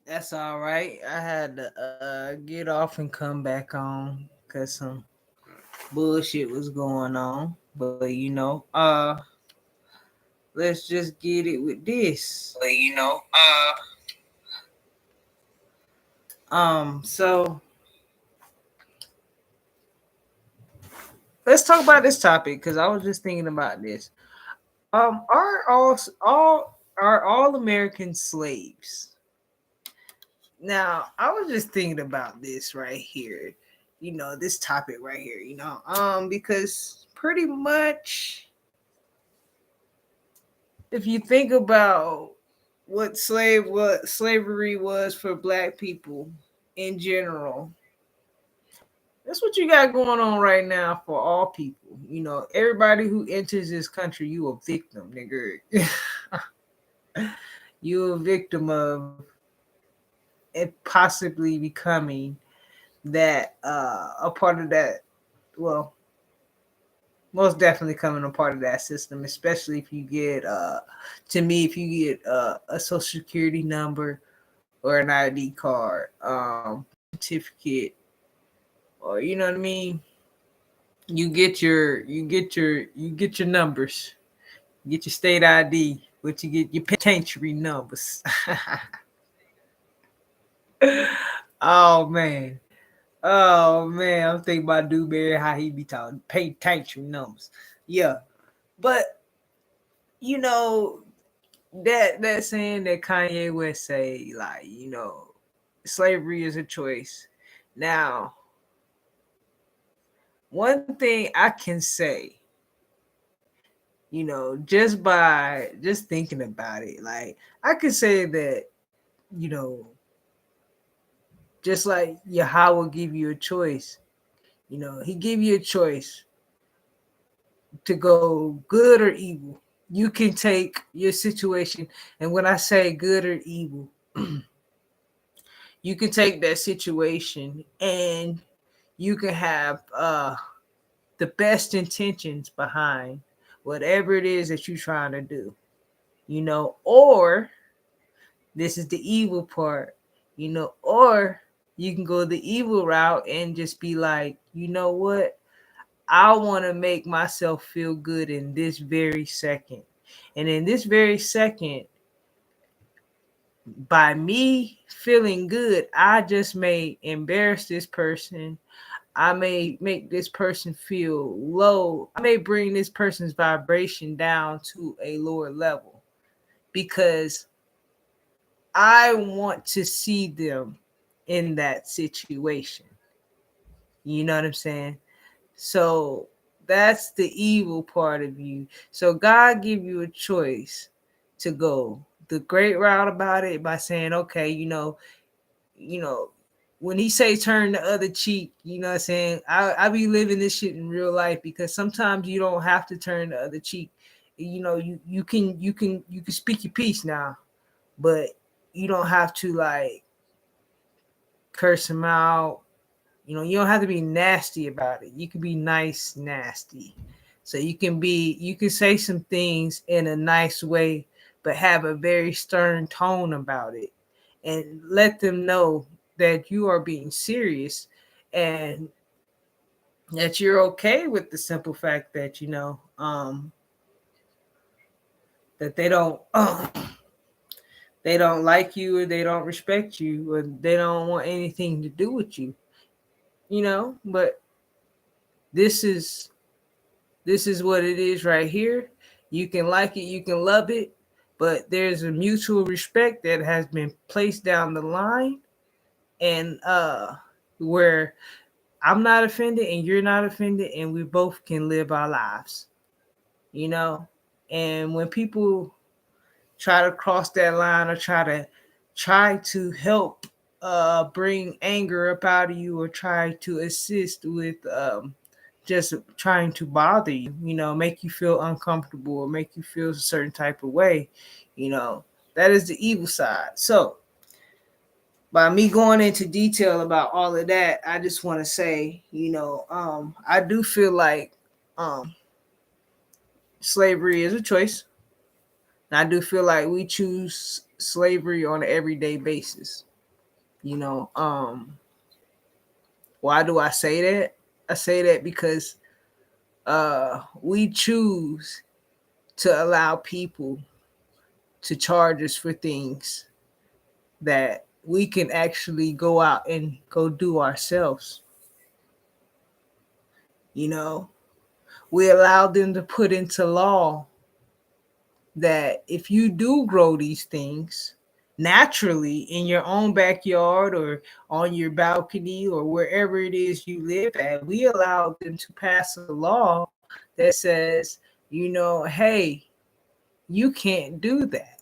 That's all right. I had to get off and come back on because some bullshit was going on. But let's just get it with this. So let's talk about this topic because I was just thinking about this. Are all Americans slaves? Now, I was just thinking about this right here. This topic right here. Because pretty much, if you think about what slavery was for Black people in general, that's what you got going on right now for all people. Everybody who enters this country, you a victim, nigga. You a victim of it possibly becoming that a part of that. Well, most definitely coming a part of that system, especially if you get to me, if you get a social security number or an ID card, certificate, or you know what I mean. You get your numbers. You get your state ID, but you get your penitentiary numbers. Oh man. Oh man, I'm thinking about Dewberry, how he be talking penitentiary numbers. Yeah. But you know, that saying that Kanye West say, like, slavery is a choice. Now, one thing I can say, just thinking about it, like I could say that, you know, just like Yahweh give you a choice, he give you a choice to go good or evil. You can take your situation, and when I say good or evil, you can take that situation and you can have the best intentions behind whatever it is that you're trying to do, or this is the evil part, or you can go the evil route and just be like, you know what? I want to make myself feel good in this very second. And in this very second, by me feeling good, I just may embarrass this person. I may make this person feel low. I may bring this person's vibration down to a lower level because I want to see them in that situation. You know what I'm saying? So that's the evil part of you. So God give you a choice to go the great route about it by saying, okay, you know, when he say turn the other cheek, you know what I'm saying? I be living this shit in real life because sometimes you don't have to turn the other cheek. You can speak your piece now, but you don't have to like curse him out. You don't have to be nasty about it. You can be nice, nasty. So you can say some things in a nice way, but have a very stern tone about it, and let them know that you are being serious, and that you're okay with the simple fact that that they don't like you, or they don't respect you, or they don't want anything to do with you. But this is this is what it is right here. You can like it, you can love it, but there's a mutual respect that has been placed down the line, and where I'm not offended and you're not offended, and we both can live our lives, you know? And when people try to cross that line, or try to help bring anger up out of you, or try to assist with just trying to bother you, make you feel uncomfortable, or make you feel a certain type of way, you know, that is the evil side. So, by me going into detail about all of that, I just want to say, I do feel like um, slavery is a choice. And I do feel like we choose slavery on an everyday basis. You know, why do I say that? I say that because we choose to allow people to charge us for things that we can actually go out and go do ourselves. You know, we allow them to put into law that if you do grow these things naturally in your own backyard or on your balcony or wherever it is you live at, we allow them to pass a law that says, you know, hey, you can't do that.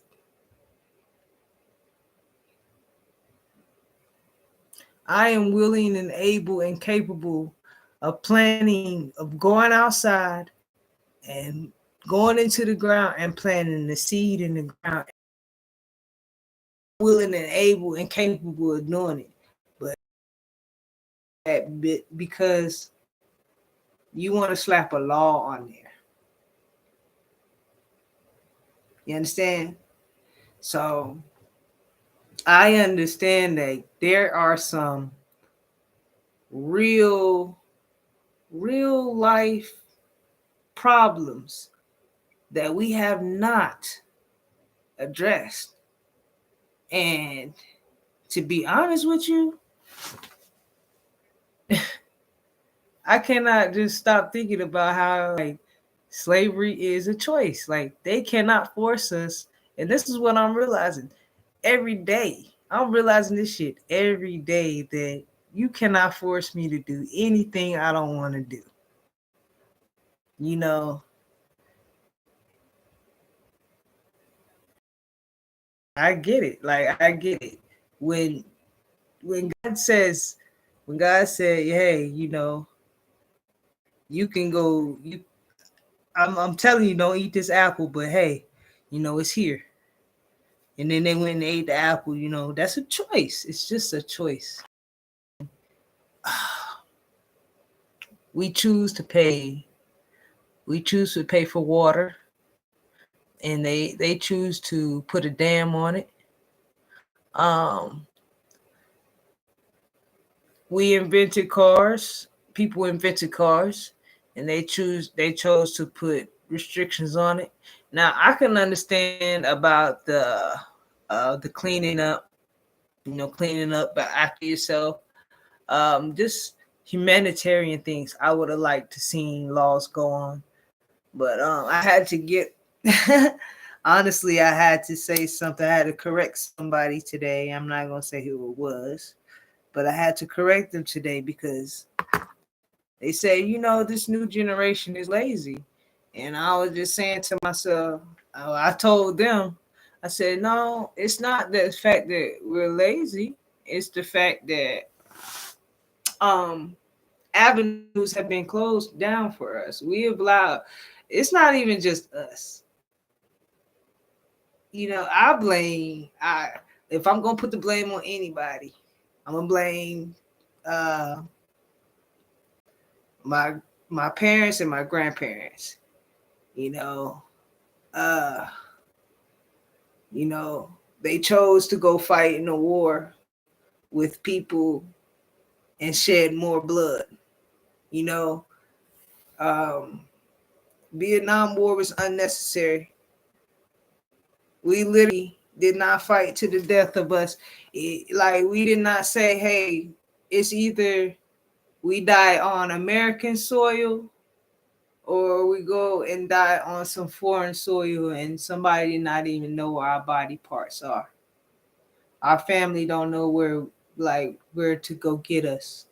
I am willing and able and capable of planning, of going outside and going into the ground and planting the seed in the ground, willing and able and capable of doing it. But that bit because you want to slap a law on there. You understand? So I understand that there are some real, real life problems that we have not addressed. And to be honest with you, I cannot just stop thinking about how like slavery is a choice. Like they cannot force us. And this is what I'm realizing every day. I'm realizing this shit every day that you cannot force me to do anything I don't want to do. You know, I get it. Like I get it. When when God says, when God said, hey, you know, you can go, I'm telling you, don't eat this apple, but hey, you know, it's here. And then they went and ate the apple, you know, that's a choice. It's just a choice. We choose to pay. We choose to pay for water, and they choose to put a dam on it. Um, we invented cars. People invented cars, and they chose to put restrictions on it. Now I can understand about the cleaning up, you know, cleaning up after yourself. Just humanitarian things. I would have liked to seen laws go on, but I had to get. Honestly, I had to say something. I had to correct somebody today. I'm not gonna say who it was, but I had to correct them today because they say, you know, this new generation is lazy. And I was just saying to myself, I told them, I said, no, it's not the fact that we're lazy. It's the fact that um avenues have been closed down for us. We have allowed, it's not even just us. You know, I if I'm gonna put the blame on anybody, I'm gonna blame uh my my parents and my grandparents. You know, uh, you know, they chose to go fight in a war with people and shed more blood. You know, um, Vietnam War was unnecessary. We literally did not fight to the death of us. Like we did not say, "Hey, it's either we die on American soil or we go and die on some foreign soil and somebody not even know where our body parts are. Our family don't know where to go get us.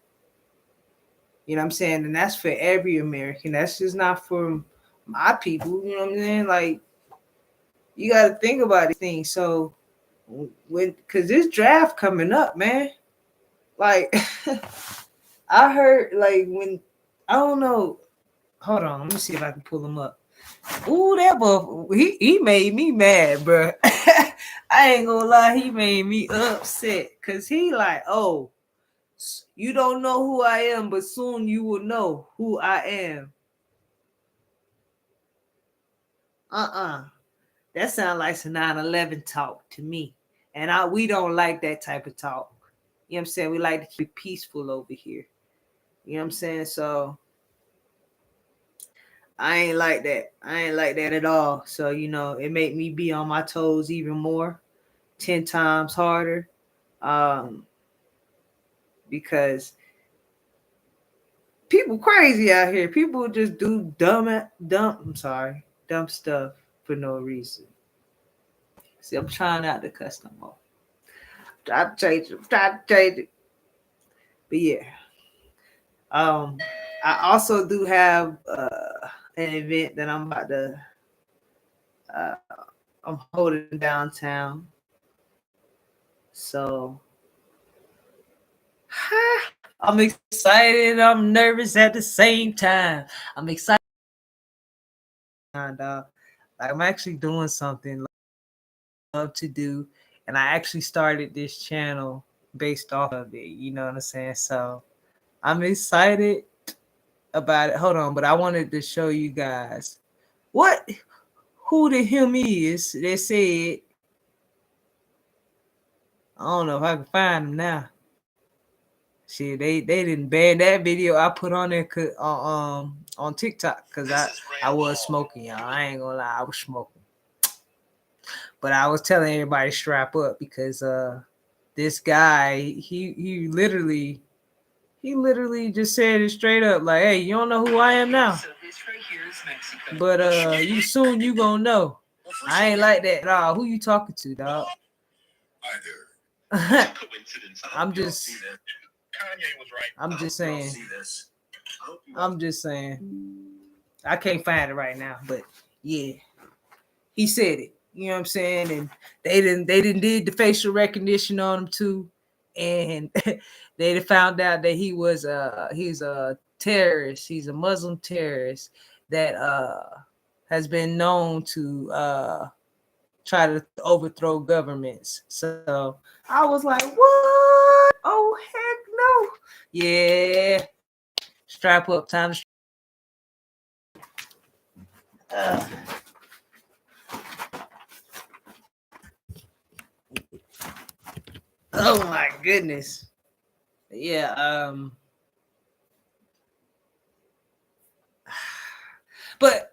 You know what I'm saying? And that's for every American. That's just not for my people. You know what I'm saying? Like you got to think about these things. So when because this draft coming up, man. Like I heard like when I don't know. Hold on, let me see if I can pull him up. Ooh, that buff, he made me mad, bro. I ain't gonna lie, he made me upset because he like, oh, you don't know who I am, but soon you will know who I am. That sounds like some 9/11 talk to me, and we don't like that type of talk. You know what I'm saying? We like to keep it peaceful over here. You know what I'm saying? So I ain't like that. I ain't like that at all. So, it made me be on my toes even more, 10 times harder. Um, because people crazy out here. People just do dumb stuff for no reason. See, I'm trying not to cuss no more. Try to change it. Try to change it. But yeah. Um, I also do have an event that I'm about to uh, I'm holding downtown. So I'm excited. I'm nervous at the same time. I'm excited. And, I'm actually doing something I love to do, and I actually started this channel based off of it. You know what I'm saying? So I'm excited about it. Hold on, but I wanted to show you guys what who the him is. They said I don't know if I can find him now. Shit, they didn't ban that video I put on there on TikTok because I was smoking, y'all. I ain't gonna lie, I was smoking. But I was telling everybody strap up because this guy he literally just said it straight up like, hey, you don't know who I am now. But you gonna know. I ain't like that at all. Who you talking to, dog? I'm just I'm just saying. I'm just saying. I can't find it right now, but yeah, he said it. You know what I'm saying? And they didn't did the facial recognition on him too, and they found out that he's a terrorist. He's a Muslim terrorist that has been known to try to overthrow governments. So I was like, what? Oh heck no! Yeah, strap up, time to. Oh my goodness. Yeah, but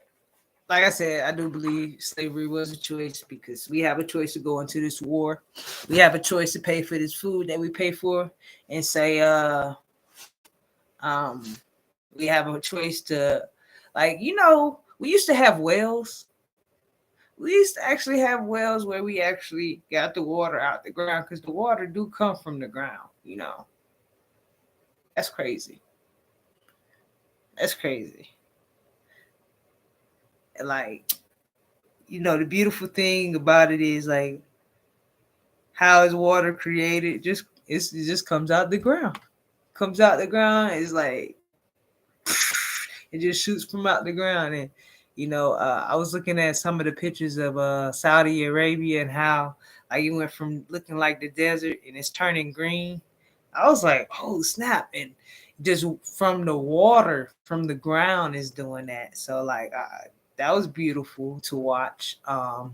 like I said, I do believe slavery was a choice because we have a choice to go into this war. We have a choice to pay for this food that we pay for and say um we have a choice to, like, we used to have wells. We used to actually have wells where we actually got the water out the ground because the water do come from the ground. That's crazy. That's crazy. And like, the beautiful thing about it is like, how is water created? It just comes out the ground. Comes out the ground. It's like it just shoots from out the ground. And I was looking at some of the pictures of Saudi Arabia and how like it went from looking like the desert and it's turning green. I was like, oh snap! And just from the water, from the ground, is doing that. So like, that was beautiful to watch. That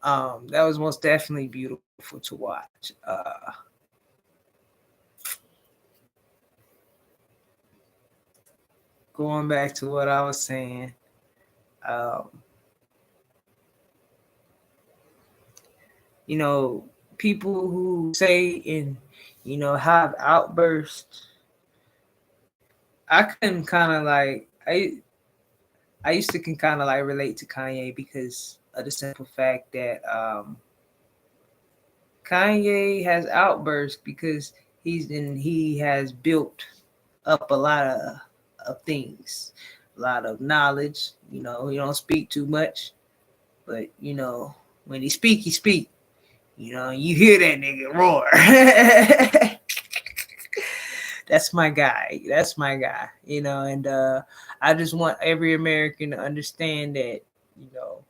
was most definitely beautiful to watch. Going back to what I was saying, um, you know, people who say and have outbursts. I can kind of like I used to can kind of like relate to Kanye because of the simple fact that Kanye has outbursts because he has built up a lot of things, a lot of knowledge. He don't speak too much, but when he speak, he speak. You hear that nigga roar. That's my guy. That's my guy. And I just want every American to understand that, you know,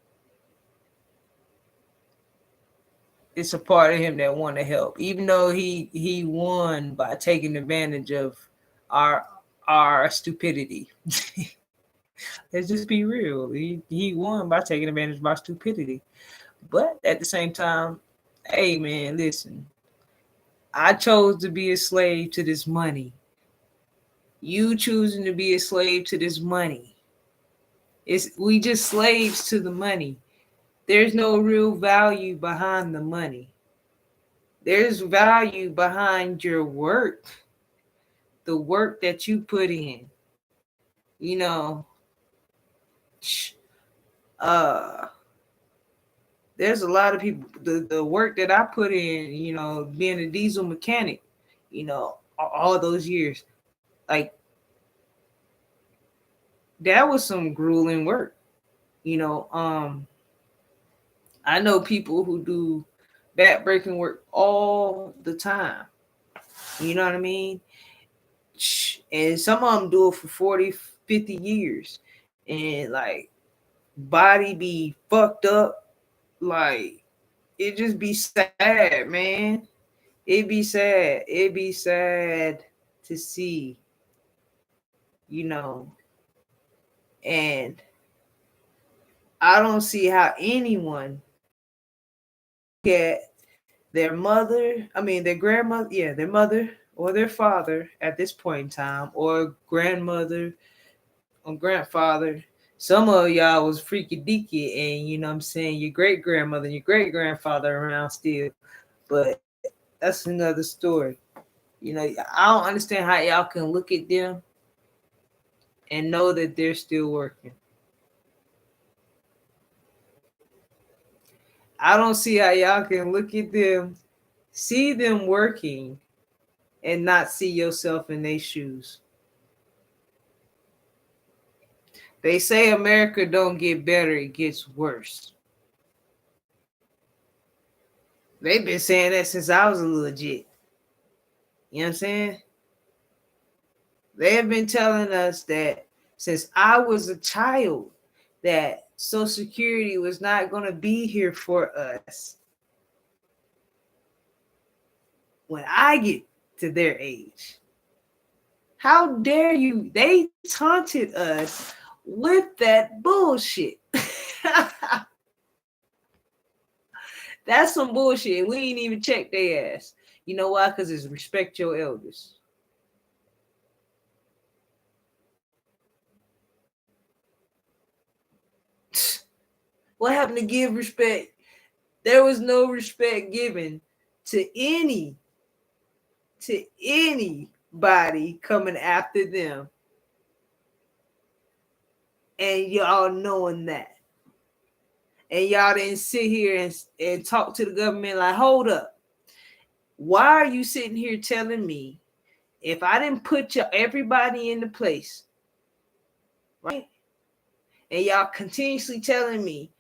it's a part of him that want to help, even though he won by taking advantage of our our stupidity. Let's just be real. He won by taking advantage of our stupidity. But at the same time, hey man, listen. I chose to be a slave to this money. You choosing to be a slave to this money. We just slaves to the money. There's no real value behind the money. There's value behind your work, the work that you put in. You know, uh, there's a lot of people. The work that I put in, being a diesel mechanic, all those years, like that was some grueling work. You know, I know people who do backbreaking work all the time. You know what I mean? And some of them do it for 40, 50 years. And like body be fucked up. Like it just be sad, man. It'd be sad. It'd be sad to see, you know. And I don't see how anyone get their their grandmother, their mother or their father at this point in time, or grandmother or grandfather. Some of y'all was freaky deaky, and you know what I'm saying, your great grandmother and your great grandfather around still. But that's another story. I don't understand how y'all can look at them and know that they're still working. I don't see how y'all can look at them, see them working, and not see yourself in their shoes. They say America don't get better, it gets worse. They've been saying that since I was a little jit. You know what I'm saying? They have been telling us that since I was a child, that Social Security was not going to be here for us when I get to their age. How dare you? They taunted us with that bullshit. That's some bullshit. We ain't even check their ass. You know why? Because it's respect your elders. What happened to give respect? There was no respect given to anybody coming after them. And y'all knowing that. And y'all didn't sit here and talk to the government like, hold up. Why are you sitting here telling me if I didn't put everybody in the place, right? And y'all continuously telling me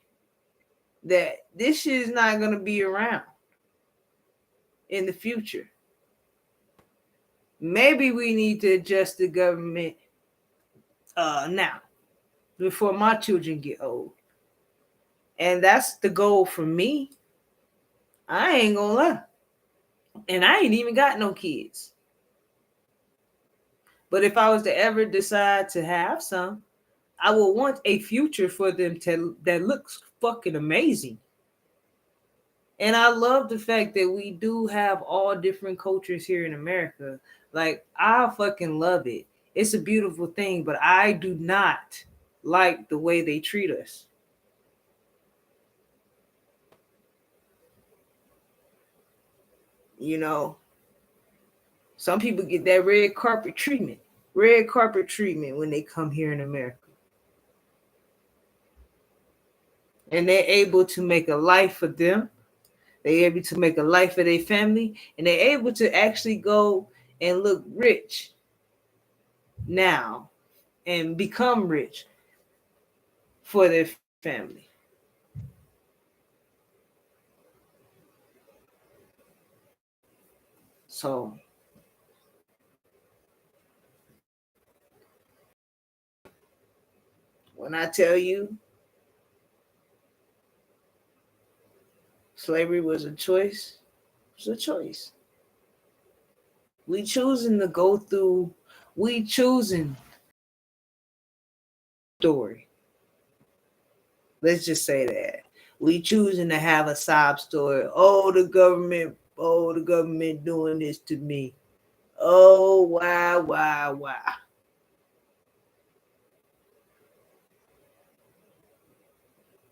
that this shit is not going to be around in the future. Maybe we need to adjust the government now before my children get old. And that's the goal for me. I ain't gonna lie. And I ain't even got no kids. But if I was to ever decide to have some, I would want a future for them that looks fucking amazing. And I love the fact that we do have all different cultures here in America. Like, I fucking love it. It's a beautiful thing, but I do not like the way they treat us. You know, some people get that red carpet treatment when they come here in America. And they're able to make a life for them. They're able to make a life for their family. And they're able to actually go and look rich now and become rich for their family. So when I tell you slavery was a choice, it's a choice. We choosing to go through, we choosing story. Let's just say that. We choosing to have a sob story. Oh, the government Oh, the government doing this to me. Oh, why?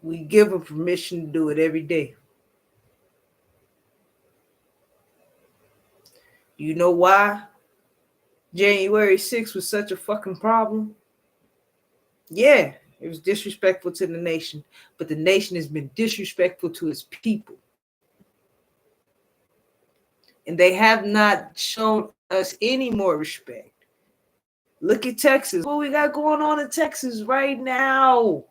We give them permission to do it every day. You know why January 6th was such a fucking problem? Yeah, it was disrespectful to the nation, but the nation has been disrespectful to its people. And they have not shown us any more respect. Look at Texas. What we got going on in Texas right now?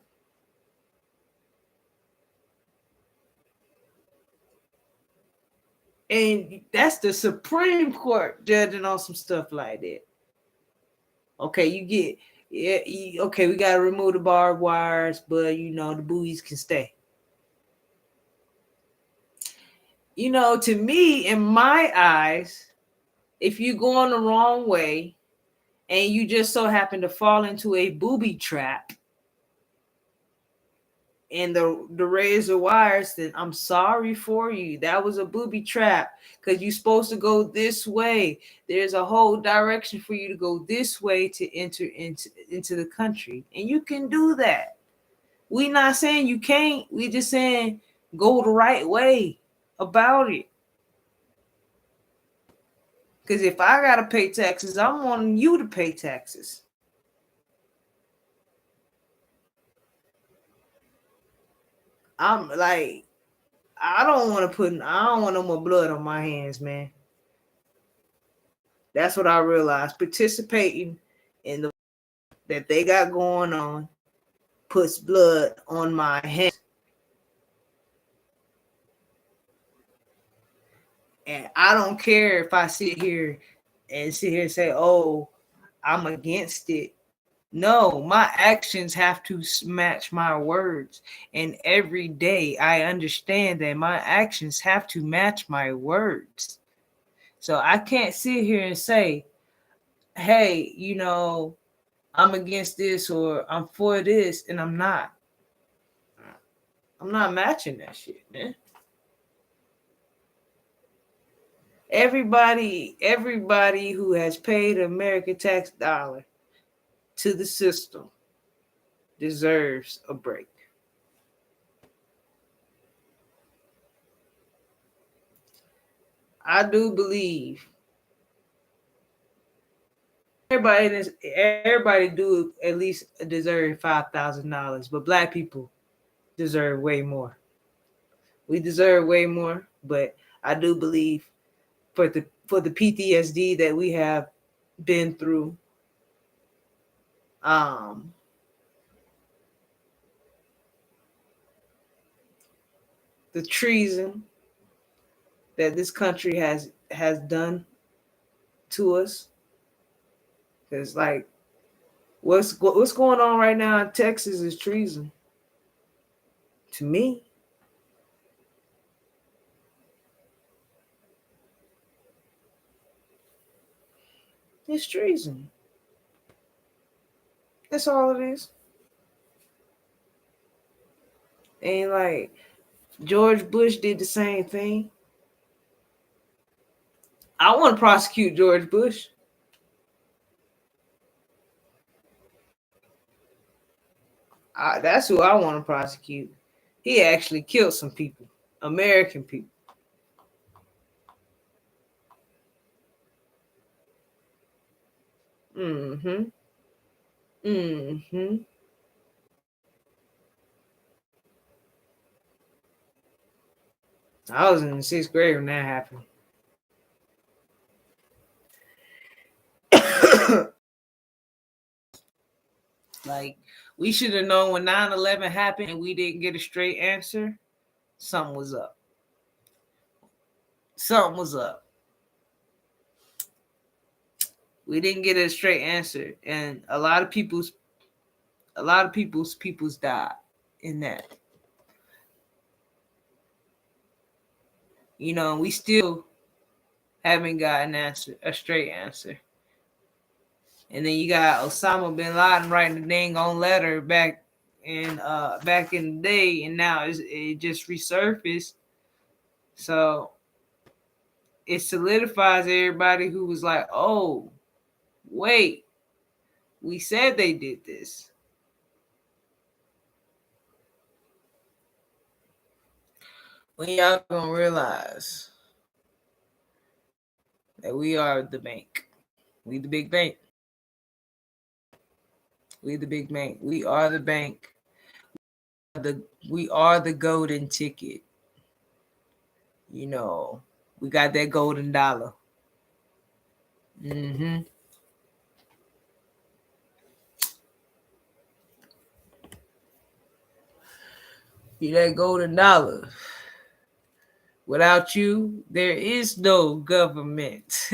And that's the Supreme Court judging on some stuff like that. Okay, you get okay, we gotta remove the barbed wires, but the buoys can stay. To me, in my eyes, if you go on the wrong way and you just so happen to fall into a booby trap and the razor wires, then I'm sorry for you. That was a booby trap because you're supposed to go this way. There's a whole direction for you to go this way to enter into the country, and you can do that. We're not saying you can't. We just saying go the right way about it. Because if I gotta pay taxes, I'm wanting you to pay taxes. I'm like, I don't want no more blood on my hands, man. That's what I realized. Participating in the that they got going on puts blood on my hands. And I don't care if I sit here and say, oh, I'm against it. No, my actions have to match my words. And every day I understand that my actions have to match my words. So I can't sit here and say, hey, I'm against this or I'm for this, and I'm not. I'm not matching that shit, man. Everybody who has paid American tax dollar to the system deserves a break. I do believe everybody do at least deserve $5,000, but Black people deserve way more. We deserve way more, but I do believe for the PTSD that we have been through, the treason that this country has done to us, because like what's going on right now in Texas is treason to me. It's treason. That's all it is. And like George Bush did the same thing. I want to prosecute George Bush. That's who I want to prosecute. He actually killed some people, American people. Mm-hmm. Mm-hmm. I was in the 6th grade when that happened. Like, we should have known when 9/11 happened and we didn't get a straight answer. Something was up. Something was up. We didn't get a straight answer, and a lot of people's died in that. We still haven't got a straight answer. And then you got Osama bin Laden writing the dang on letter back in the day, and now it just resurfaced. So it solidifies everybody who was like, oh, wait, we said they did this. When y'all gonna realize that we are the bank. We the big bank. We the big bank. We are the bank. We are the golden ticket. You know, we got that golden dollar. Mm-hmm. You that golden dollar. Without you, there is no government.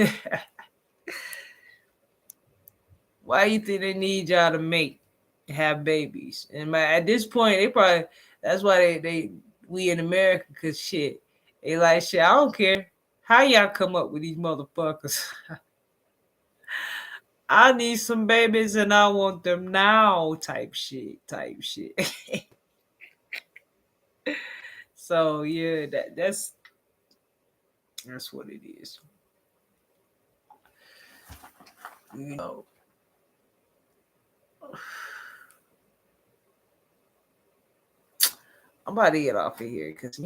Why you think they need y'all to have babies? And at this point, they probably that's why we in America, cause shit, they like shit. I don't care how y'all come up with these motherfuckers. I need some babies and I want them now, type shit. So yeah, that's what it is. You know. I'm about to get off of here because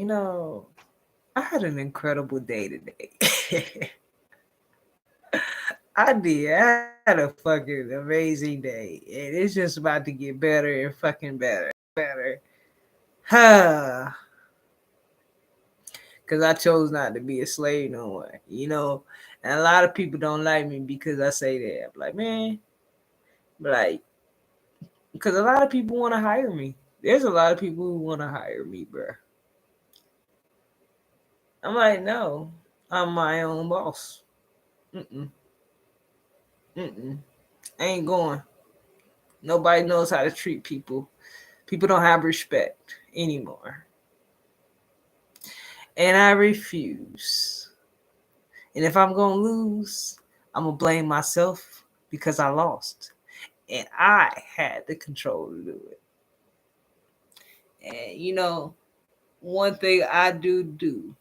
I had an incredible day today. I did. I had a fucking amazing day, and it's just about to get better and fucking better. Because I chose not to be a slave no more, And a lot of people don't like me because I say that. I'm like, man, like, because a lot of people want to hire me. There's a lot of people who want to hire me, bro. I'm like, no, I'm my own boss. Mm-mm. Mm-mm. I ain't going. Nobody knows how to treat people. People don't have respect anymore. And I refuse. And if I'm going to lose, I'm going to blame myself because I lost. And I had the control to do it. And one thing I do,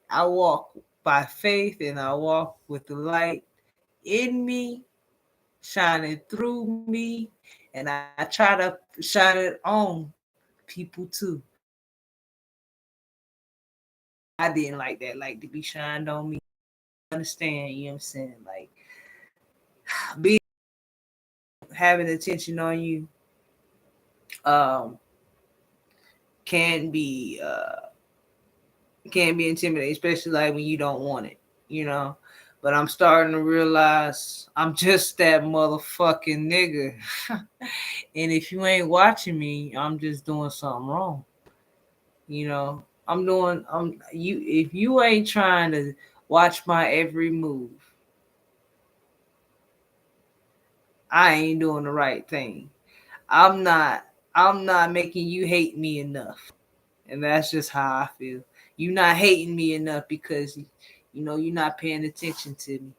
I walk by faith and I walk with the light in me, shining through me, and I try to shine it on people too. I didn't like that light to be shined on me. Understand, you know what I'm saying? Like being having attention on you can be intimidating, especially like when you don't want it. But I'm starting to realize I'm just that motherfucking nigga. And if you ain't watching me, I'm just doing something wrong. If you ain't trying to watch my every move, I ain't doing the right thing. I'm not making you hate me enough. And that's just how I feel. You're not hating me enough because you're not paying attention to me.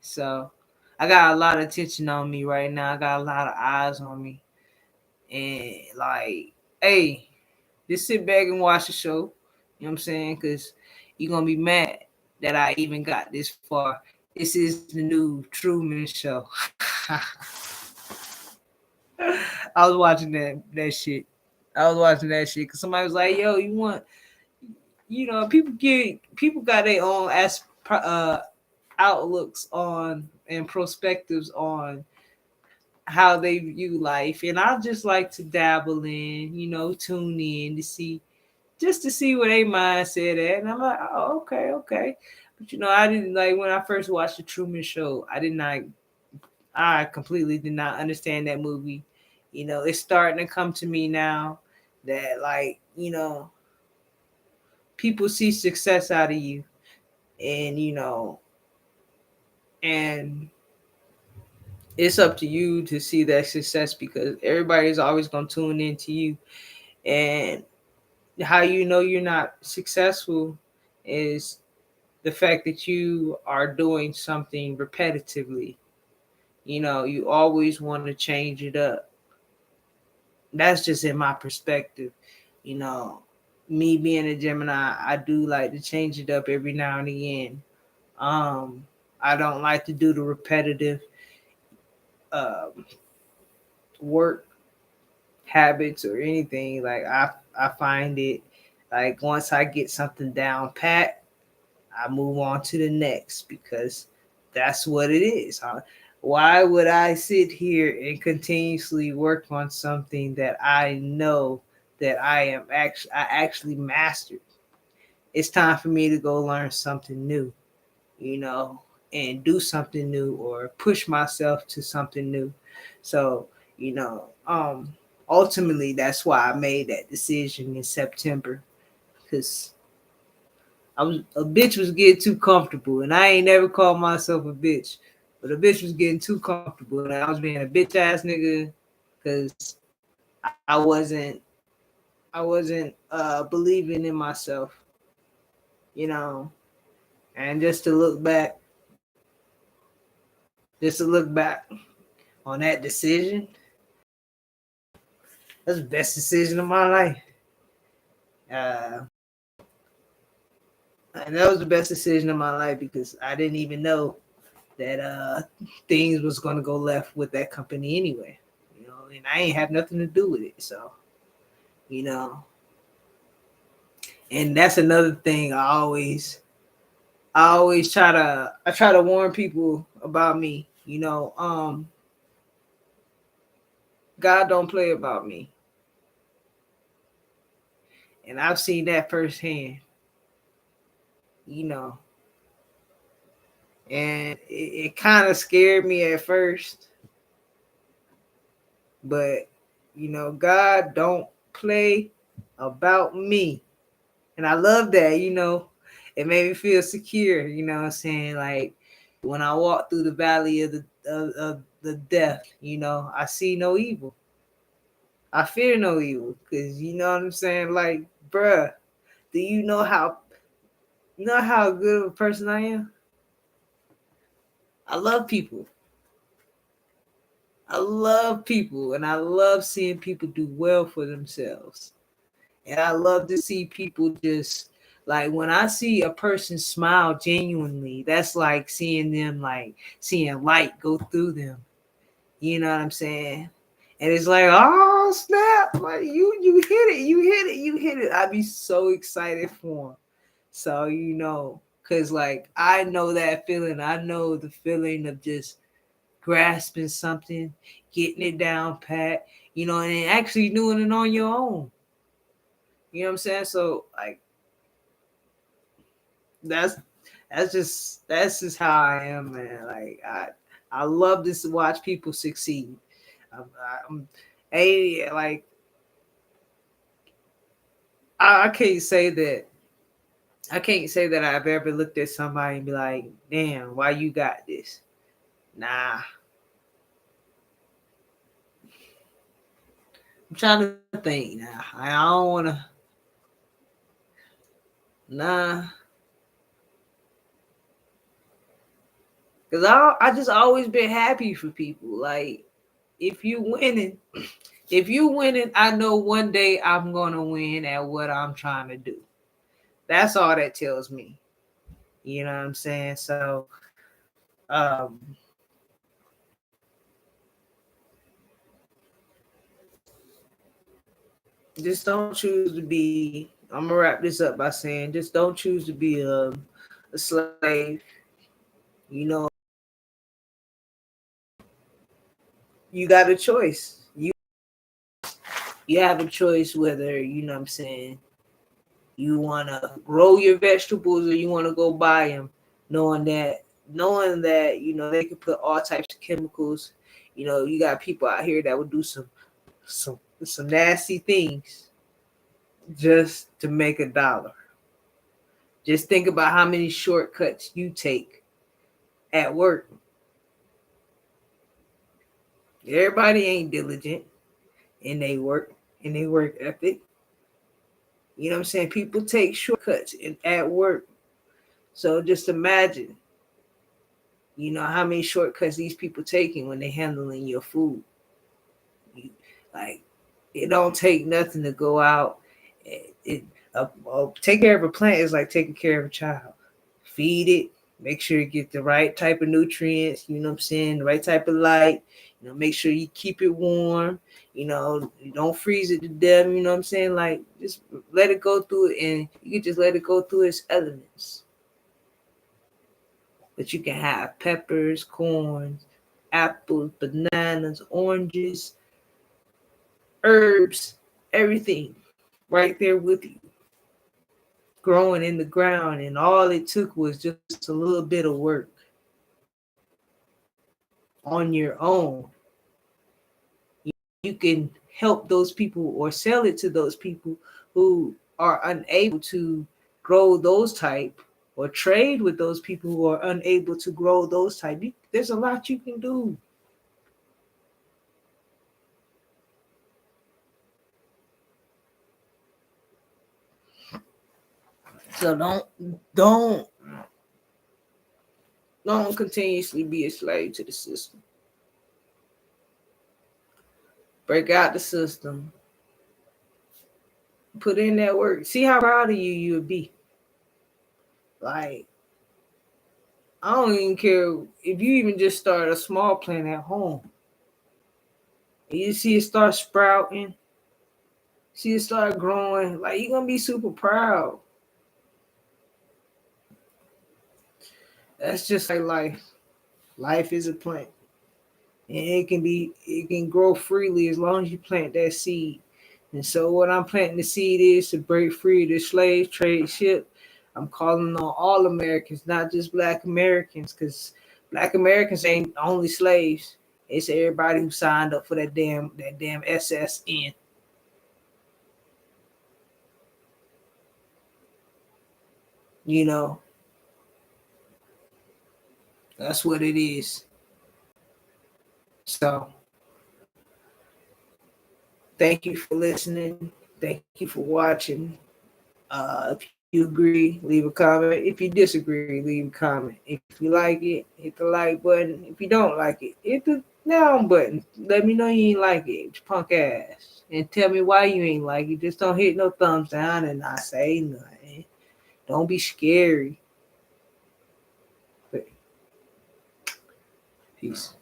So I got a lot of attention on me right now. I got a lot of eyes on me. And like, hey, just sit back and watch the show. You know what I'm saying? Because you're going to be mad that I even got this far. This is the new Truman Show. I was watching that shit. I was watching that shit because somebody was like, yo, people got their own outlooks on and perspectives on how they view life. And I just like to dabble in, tune in to see where their mindset at. And I'm like, oh, okay. But I didn't like when I first watched the Truman Show, I completely did not understand that movie. It's starting to come to me now that people see success out of you and and it's up to you to see that success because everybody's always going to tune into you. And how you're not successful is the fact that you are doing something repetitively. You always want to change it up. That's just in my perspective. you know me being a Gemini, I do like to change it up every now and again. I don't like to do the repetitive um, work habits or anything. Like I find it like once I get something down pat, I move on to the next because that's what it is. Why would I sit here and continuously work on something that I know that I actually mastered? It's time for me to go learn something new, you know, and do something new or push myself to something new. So, you know, ultimately that's why I made that decision in September because I was a bitch was getting too comfortable, and I ain't never called myself a bitch, but a bitch was getting too comfortable, and I was being a bitch ass nigga because I wasn't believing in myself, you know, and just to look back on that decision, that's the best decision of my life. Uh, and that was the best decision of my life because I didn't even know that things was gonna go left with that company anyway. You know, and I ain't have nothing to do with it. So, you know, and that's another thing I always try to warn people about me. You know, God don't play about me. And I've seen that firsthand, you know. And it kind of scared me at first, but you know, God don't play about me. And I love that, you know. It made me feel secure, you know what I'm saying? Like when I walk through the valley of the death, you know, I see no evil. I fear no evil. Cause you know what I'm saying? Like, bruh, do you know how good of a person I am? I love people. I love people and I love seeing people do well for themselves. And I love to see people just like when I see a person smile genuinely, that's like seeing them like seeing light go through them. You know what I'm saying? And it's like, oh snap, like you hit it, you hit it, you hit it. I'd be so excited for them. So you know, cause like I know that feeling. I know the feeling of just grasping something, getting it down pat, you know, and actually doing it on your own. You know what I'm saying? So like that's that's just how I am, man. Like I love this to watch people succeed. I'm a like I can't say that I've ever looked at somebody and be like, damn, why you got this? Nah. I'm trying to think now. I don't wanna nah. Cause I just always been happy for people. Like if you winning, if you winning, I know one day I'm gonna win at what I'm trying to do. That's all that tells me. You know what I'm saying? So um just don't choose to be I'm gonna wrap this up by saying just don't choose to be a slave. You know, you got a choice. You have a choice whether, you know what I'm saying, you want to grow your vegetables or you want to go buy them, knowing that you know they can put all types of chemicals. You know, you got people out here that would do some nasty things just to make a dollar. Just think about how many shortcuts you take at work. Everybody ain't diligent in they work ethic. You know what I'm saying? People take shortcuts at work. So just imagine, you know, how many shortcuts these people taking when they handling your food. You, like it don't take nothing to go out. It Take care of a plant is like taking care of a child. Feed it, make sure you get the right type of nutrients, you know what I'm saying, the right type of light, make sure you keep it warm, you don't freeze it to death, you know what I'm saying? Like, just let it go through it, and you can just let it go through its elements. But you can have peppers, corn, apples, bananas, oranges, herbs, everything right there with you, growing in the ground, and all it took was just a little bit of work on your own. You can help those people or sell it to those people who are unable to grow those type, or trade with those people who are unable to grow those type. There's a lot you can do. So don't continuously be a slave to the system. Break out the system. Put in that work. See how proud of you would be. Like, I don't even care if you even just start a small plant at home. And you see it start sprouting, see it start growing. Like, you're gonna be super proud. That's just like life. Life is a plant. And it can grow freely as long as you plant that seed. And so what I'm planting the seed is to break free of the slave trade ship. I'm calling on all Americans, not just Black Americans, because Black Americans ain't only slaves. It's everybody who signed up for that damn SSN. You know, that's what it is. So thank you for listening. Thank you for watching. If you agree, leave a comment. If you disagree, leave a comment. If you like it, hit the like button. If you don't like it, hit the down button. Let me know you ain't like it, punk ass. And tell me why you ain't like it. Just don't hit no thumbs down and not say nothing. Don't be scary. Peace.